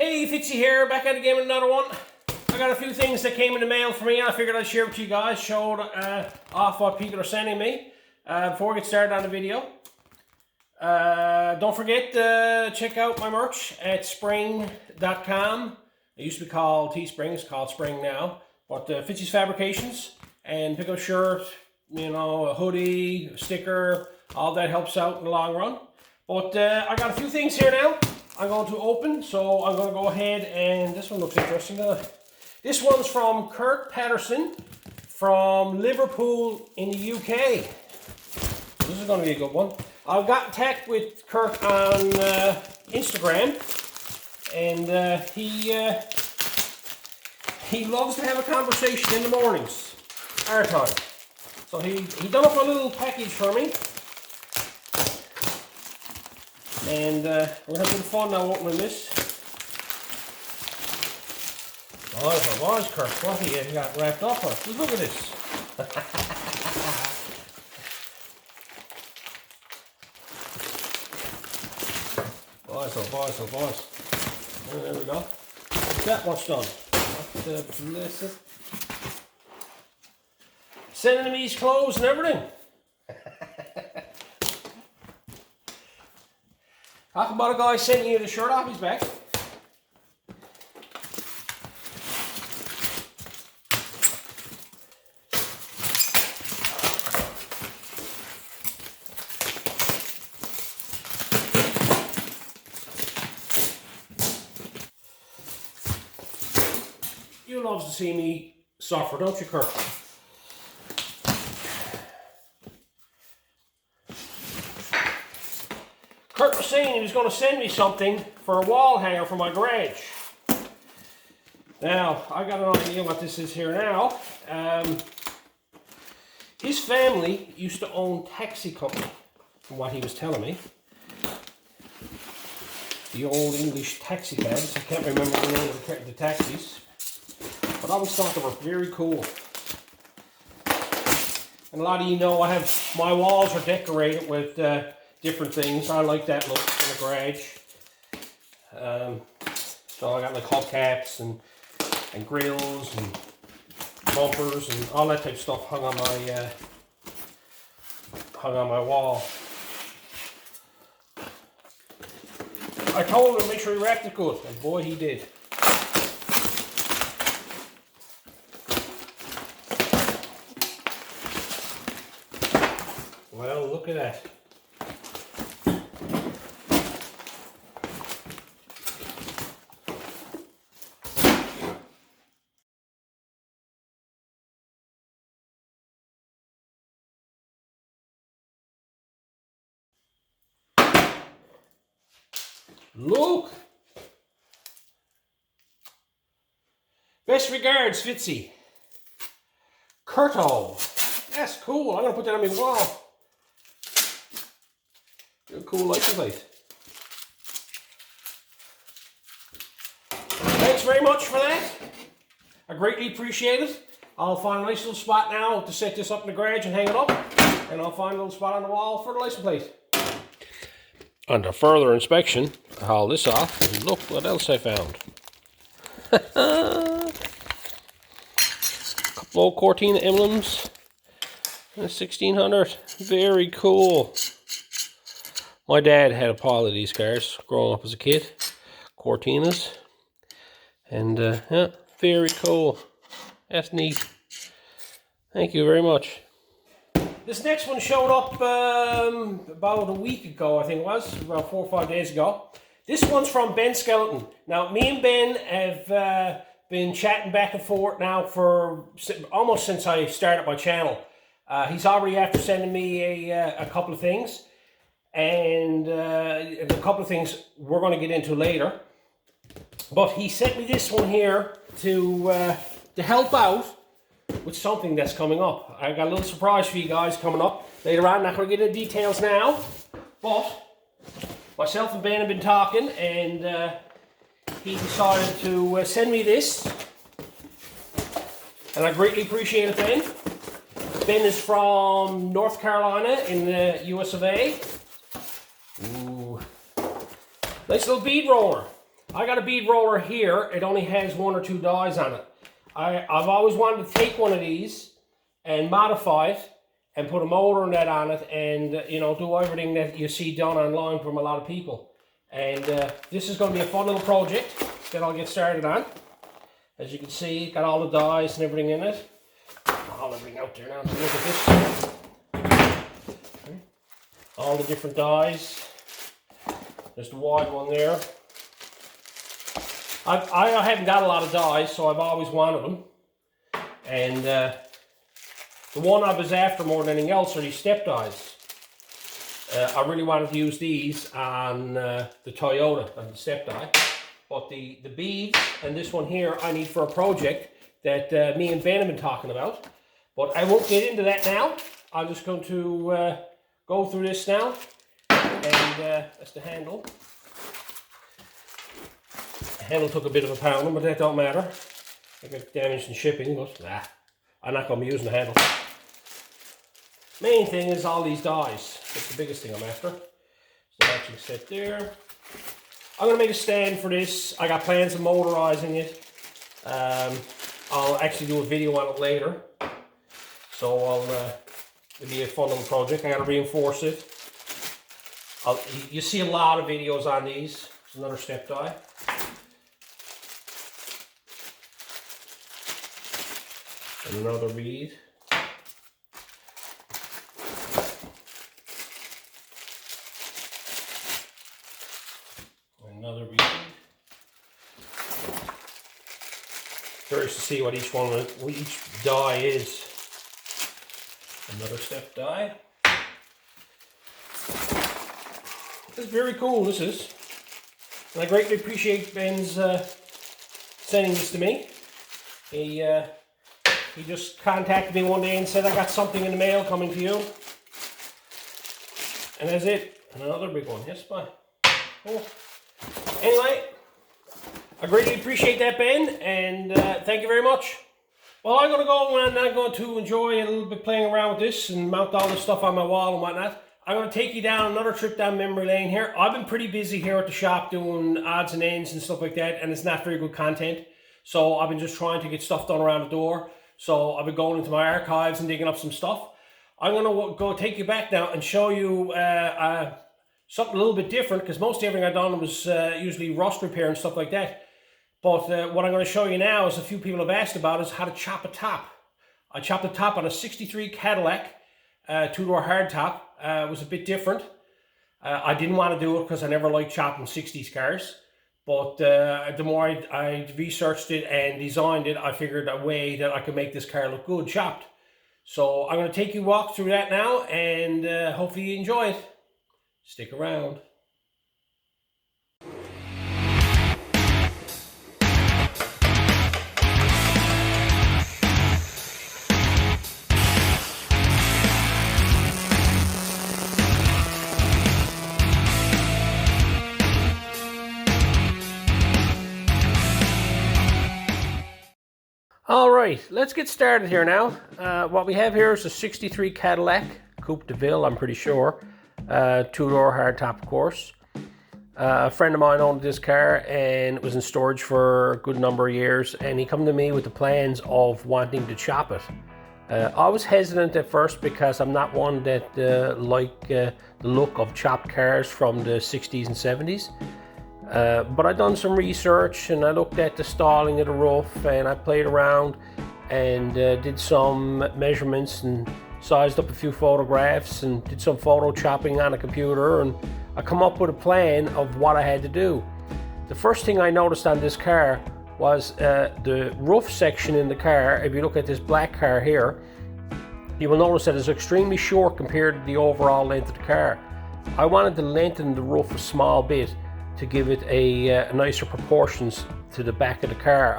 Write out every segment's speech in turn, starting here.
Hey, Fitzy here, back at it again with another one. I got a few things that came in the mail for me and I figured I'd share with you guys, show off what people are sending me before we get started on the video. Don't forget to check out my merch at spring.com. It used to be called Teespring, it's called Spring now. But Fitzy's Fabrications, and pick up a shirt, you know, a hoodie, a sticker, all that helps out in the long run. But I got a few things here now I'm going to open, so I'm going to go ahead and this one looks interesting. This one's from Kurt Patterson from Liverpool in the UK. This is going to be a good one. I've got in touch with Kurt on Instagram, and he loves to have a conversation in the mornings, our time. So he done up a little package for me. And we're going to have some fun now opening this. Oh, if it was Kurt, what he had got wrapped up on. Just look at this. boys. Oh, there we go. That one's done. Sending me his clothes and everything. Talk about a guy sending you the shirt off his back. You love to see me suffer, don't you, Kurt? Kurt was saying he was going to send me something for a wall hanger for my garage. Now, I got an idea what this is here now. His family used to own taxi company, from what he was telling me. The old English taxi cabs. I can't remember the name of the taxis. But I always thought they were very cool. And a lot of you know I have, my walls are decorated with different things. I like that look in the garage. So I got like hubcaps and grills and bumpers and all that type of stuff hung on my wall. I told him to make sure he wrapped it good, and boy he did. Well, look at that. Look! Best regards, Fitzy. Kurto. That's cool. I'm going to put that on my wall. A cool license plate. Thanks very much for that. I greatly appreciate it. I'll find a nice little spot now to set this up in the garage and hang it up. And I'll find a little spot on the wall for the license plate. Under further inspection, I haul this off and look what else I found. Couple old Cortina emblems. 1600. Very cool. My dad had a pile of these cars growing up as a kid. Cortinas. And yeah, very cool. That's neat. Thank you very much. This next one showed up about a week ago, I think it was, about 4 or 5 days ago. This one's from Ben Skeleton. Now, me and Ben have been chatting back and forth now for almost since I started my channel. He's already after sending me a couple of things, and a couple of things we're going to get into later. But he sent me this one here to help out with something that's coming up. I got a little surprise for you guys coming up later on. Not going to get into details now, but myself and Ben have been talking, and he decided to send me this, and I greatly appreciate it, Ben. Ben is from North Carolina in the US of A. Ooh. Nice little bead roller. I got a bead roller here. It only has 1 or 2 dies on it. I've always wanted to take one of these and modify it and put a motor and that on it, and you know, do everything that you see done online from a lot of people. And this is going to be a fun little project that I'll get started on. As you can see, got all the dies and everything in it. I'll everything out there now. So look at this. Okay. All the different dies. There's the wide one there. I haven't got a lot of dies, so I've always wanted them. And the one I was after more than anything else are these step dies. I really wanted to use these on the Toyota and the step die. But the beads and this one here I need for a project that me and Ben have been talking about. But I won't get into that now. I'm just going to go through this now. And that's the handle. The handle took a bit of a pounding, but that don't matter. I got damaged in shipping, but nah, I'm not going to be using the handle. Main thing is all these dies. That's the biggest thing I'm after. So actually set there. I'm going to make a stand for this. I got plans of motorizing it. I'll actually do a video on it later. So it'll be a fun little project. I got to reinforce it. You see a lot of videos on these. It's another step die. And another bead. Another bead. Curious to see what each die is. Another step die. This is very cool, this is. And I greatly appreciate Ben's sending this to me. He just contacted me one day and said, I got something in the mail coming to you. And that's it. And another big one. Yes, bye. Cool. Anyway, I greatly appreciate that, Ben, and thank you very much. Well, I'm going to go and I'm going to enjoy a little bit playing around with this and mount all this stuff on my wall and whatnot. I'm going to take you down another trip down memory lane here. I've been pretty busy here at the shop doing odds and ends and stuff like that, and it's not very good content. So I've been just trying to get stuff done around the door. So I've been going into my archives and digging up some stuff. I'm going to go take you back now and show you something a little bit different, because most everything I've done was usually rust repair and stuff like that. But what I'm going to show you now, is a few people have asked about, is how to chop a top. I chopped the top on a 63 Cadillac, 2-door hardtop. It was a bit different. I didn't want to do it because I never liked chopping 60s cars. But the more I researched it and designed it, I figured a way that I could make this car look good chopped. So I'm going to take you walk through that now, and hopefully you enjoy it. Stick around. All right, let's get started here now. What we have here is a 63 Cadillac, Coupe de Ville, I'm pretty sure. 2-door hardtop, of course. A friend of mine owned this car and it was in storage for a good number of years, and he come to me with the plans of wanting to chop it. I was hesitant at first because I'm not one that like the look of chopped cars from the 60s and 70s. But I done some research and I looked at the styling of the roof, and I played around and did some measurements and sized up a few photographs and did some photo chopping on a computer, and I come up with a plan of what I had to do. The first thing I noticed on this car was the roof section in the car. If you look at this black car here, you will notice that it's extremely short compared to the overall length of the car. I wanted to lengthen the roof a small bit to give it a nicer proportions to the back of the car.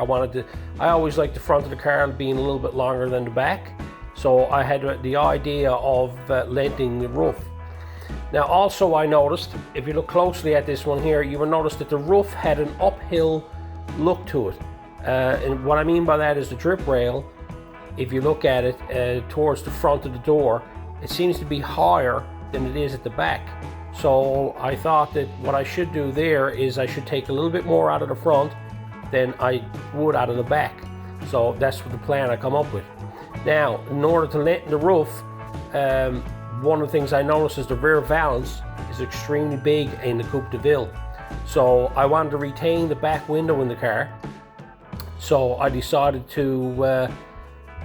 I always like the front of the car being a little bit longer than the back, so I had the idea of lengthening the roof. Now also I noticed, if you look closely at this one here, you will notice that the roof had an uphill look to it. And what I mean by that is the drip rail, if you look at it towards the front of the door, it seems to be higher than it is at the back. So I thought that what I should do there is I should take a little bit more out of the front than I would out of the back. So that's the plan I come up with. Now, in order to lengthen the roof, one of the things I noticed is the rear valance is extremely big in the Coupe de Ville. So I wanted to retain the back window in the car. So I decided to,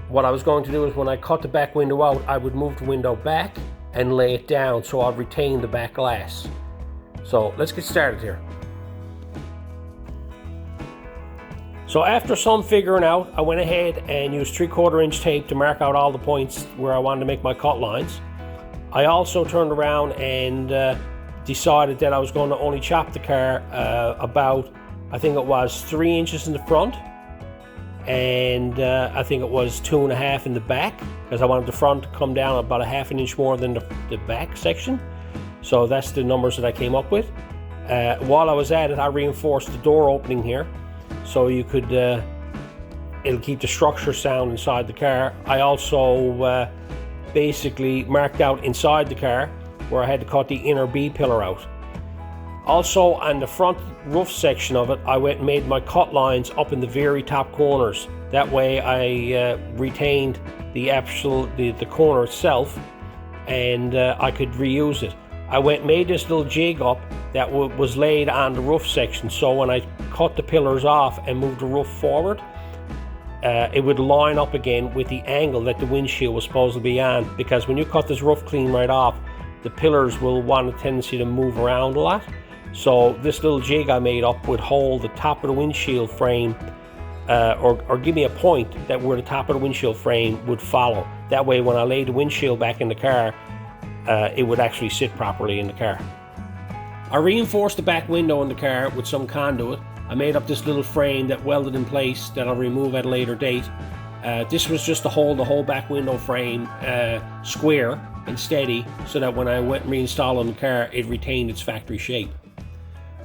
what I was going to do is when I cut the back window out, I would move the window back and lay it down so I'll retain the back glass. So let's get started here. So after some figuring out, I went ahead and used 3/4 inch tape to mark out all the points where I wanted to make my cut lines. I also turned around and decided that I was going to only chop the car about, I think it was 3 inches in the front, and I think it was 2.5 in the back, because I wanted the front to come down about 1/2 an inch more than the back section. So that's the numbers that I came up with. While I was at it, I reinforced the door opening here, so you could, it'll keep the structure sound inside the car. I also basically marked out inside the car where I had to cut the inner bead pillar out. Also on the front roof section of it, I went and made my cut lines up in the very top corners. That way I retained the corner itself, and I could reuse it. I went and made this little jig up that was laid on the roof section, so when I cut the pillars off and moved the roof forward, it would line up again with the angle that the windshield was supposed to be on, because when you cut this roof clean right off, the pillars will want a tendency to move around a lot. So this little jig I made up would hold the top of the windshield frame, or give me a point that where the top of the windshield frame would follow. That way when I laid the windshield back in the car, it would actually sit properly in the car. I reinforced the back window in the car with some conduit. I made up this little frame that welded in place that I'll remove at a later date. This was just to hold the whole back window frame square and steady, so that when I went and reinstalled on the car, it retained its factory shape.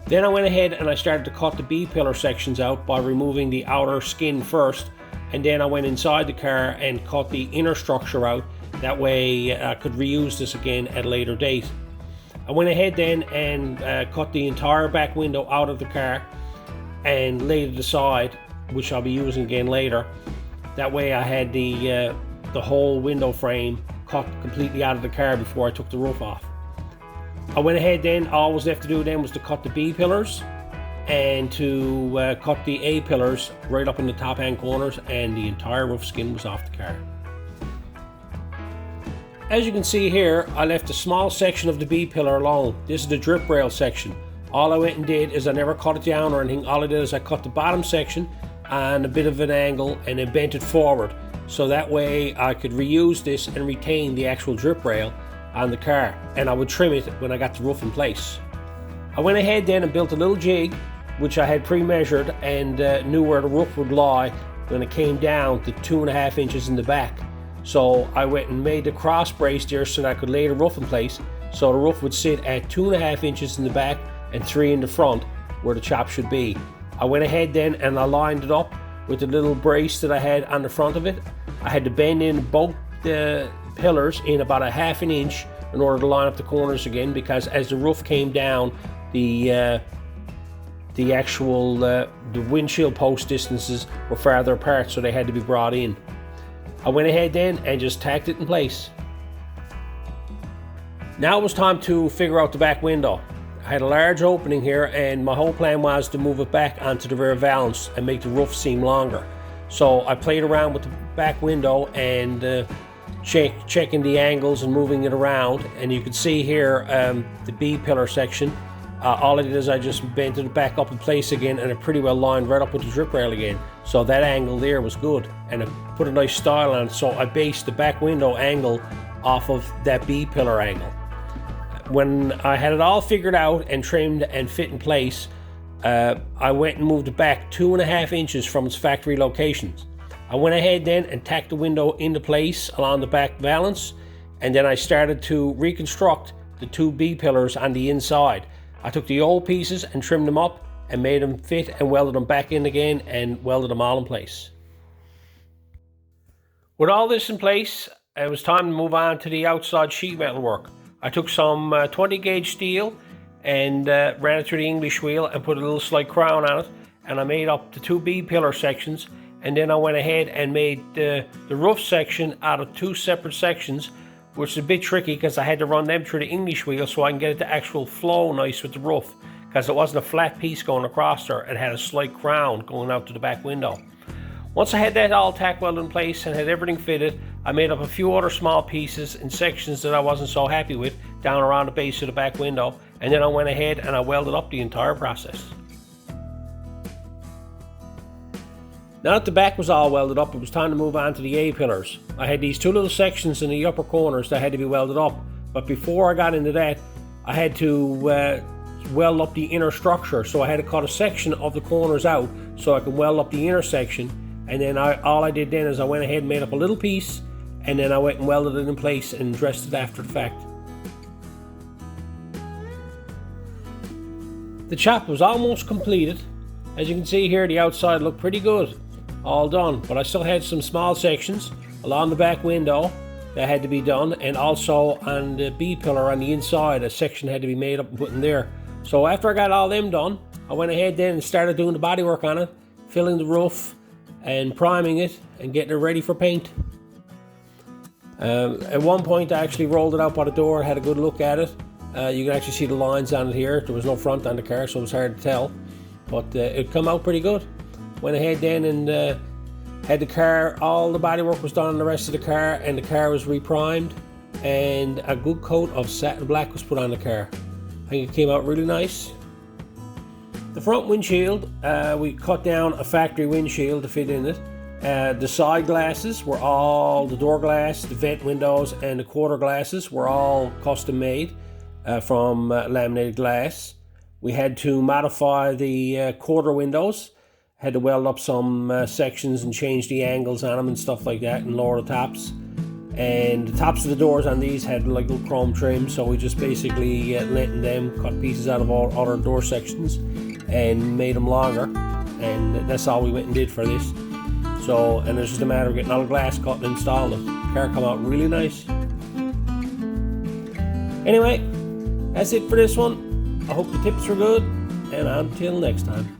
Then I went ahead and I started to cut the B-pillar sections out by removing the outer skin first, and then I went inside the car and cut the inner structure out. That way I could reuse this again at a later date. I went ahead then and cut the entire back window out of the car and laid it aside, which I'll be using again later. That way I had the whole window frame cut completely out of the car before I took the roof off. I went ahead then, all I was left to do then was to cut the B pillars and to cut the A pillars right up in the top hand corners, and the entire roof skin was off the car. As you can see here, I left a small section of the B pillar alone. This is the drip rail section. All I went and did is I never cut it down or anything. All I did is I cut the bottom section on a bit of an angle and then bent it forward, so that way I could reuse this and retain the actual drip rail on the car, and I would trim it when I got the roof in place. I went ahead then and built a little jig which I had pre-measured and knew where the roof would lie when it came down to 2.5 inches in the back. So I went and made the cross brace there so that I could lay the roof in place, so the roof would sit at 2.5 inches in the back and 3 in the front where the chop should be. I went ahead then and I lined it up with the little brace that I had on the front of it. I had to bend in both the pillars in about 1/2 inch in order to line up the corners again, because as the roof came down, the windshield post distances were farther apart, so they had to be brought in. I went ahead then and just tacked it in place. Now it was time to figure out the back window. I had a large opening here, and my whole plan was to move it back onto the rear valance and make the roof seem longer. So I played around with the back window and checking the angles and moving it around, and you can see here the B pillar section. All I did is I just bent it back up in place again, and it pretty well lined right up with the drip rail again. So that angle there was good, and it put a nice style on it. So I based the back window angle off of that B pillar angle. When I had it all figured out and trimmed and fit in place, I went and moved it back 2.5 inches from its factory locations. I went ahead then and tacked the window into place along the back valance, and then I started to reconstruct the 2 B pillars on the inside. I took the old pieces and trimmed them up and made them fit and welded them back in again and welded them all in place. With all this in place, it was time to move on to the outside sheet metal work. I took some 20 gauge steel and ran it through the English wheel and put a little slight crown on it, and I made up the 2 bead pillar sections, and then I went ahead and made the roof section out of 2 separate sections, which is a bit tricky because I had to run them through the English wheel so I can get it to actual flow nice with the roof, because it wasn't a flat piece going across there. It had a slight crown going out to the back window. Once I had that all tack welded in place and had everything fitted, I made up a few other small pieces in sections that I wasn't so happy with down around the base of the back window, and then I went ahead and I welded up the entire process. Now that the back was all welded up, it was time to move on to the A-pillars. I had these 2 little sections in the upper corners that had to be welded up, but before I got into that, I had to weld up the inner structure, so I had to cut a section of the corners out so I could weld up the inner section. And then all I did then is I went ahead and made up a little piece, and then I went and welded it in place and dressed it after the fact. The chop was almost completed. As you can see here, the outside looked pretty good, all done, but I still had some small sections along the back window that had to be done, and also on the bead pillar on the inside, a section had to be made up and put in there. So after I got all them done, I went ahead then and started doing the bodywork on it, filling the roof and priming it and getting it ready for paint. At one point I actually rolled it out by the door, had a good look at it. You can actually see the lines on it here. There was no front on the car, so it was hard to tell, but it come out pretty good. Went ahead then and had the car, all the bodywork was done on the rest of the car, and the car was reprimed, and a good coat of satin black was put on the car. I think it came out really nice. The front windshield, we cut down a factory windshield to fit in it. The side glasses were all, the door glass, the vent windows, and the quarter glasses were all custom made from laminated glass. We had to modify the quarter windows, had to weld up some sections and change the angles on them and stuff like that, and lower the tops. And the tops of the doors on these had like little chrome trim, so we just basically lengthened them, cut pieces out of all other door sections and made them longer, and that's all we went and did for this. So, and it's just a matter of getting all the glass cut and installing it. The car come out really nice. Anyway, that's it for this one. I hope the tips were good, and until next time.